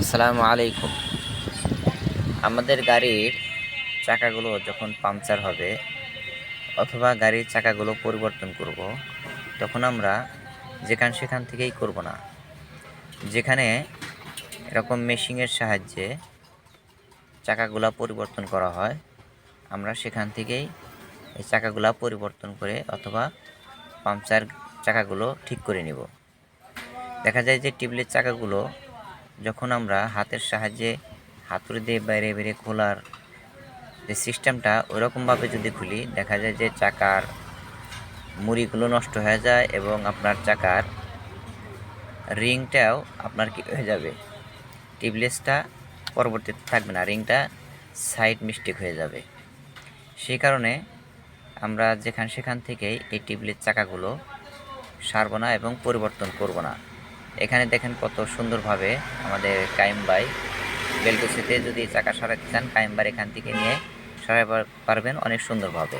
আসসালামু আলাইকুম। আমাদের গাড়ির চাকাগুলো যখন পাংচার হবে অথবা গাড়ির চাকাগুলো পরিবর্তন করব, তখন আমরা সেখান থেকেই করব না। যেখানে এরকম মেশিনের সাহায্যে চাকাগুলা পরিবর্তন করা হয়, আমরা সেখান থেকেই এই চাকাগুলা পরিবর্তন করে অথবা পাংচার চাকাগুলো ঠিক করে নিব। দেখা যায় যে টিউবলের চাকাগুলো যখন আমরা হাতের সাহায্যে হাতুড়ি দিয়ে বাইরে বাইরে খোলার যে সিস্টেমটা ওইরকমভাবে যদি খুলি, দেখা যায় যে চাকার মুড়িগুলো নষ্ট হয়ে যায় এবং আপনার চাকার রিংটাও আপনার কি হয়ে যাবে, টিউবলেসটা পরবর্তীতে থাকবে না, রিংটা সাইড মিস্টেক হয়ে যাবে। সেই কারণে আমরা সেখান থেকেই এই টিউবলেস চাকাগুলো সারবো না এবং পরিবর্তন করব না। এখানে দেখেন কত সুন্দরভাবে আমাদের কাইম ভাই বেলকুচিতে যদি চাকা সরাতে চান, কাইম ভাই এখান থেকে নিয়ে সরাতে পারবেন অনেক সুন্দরভাবে।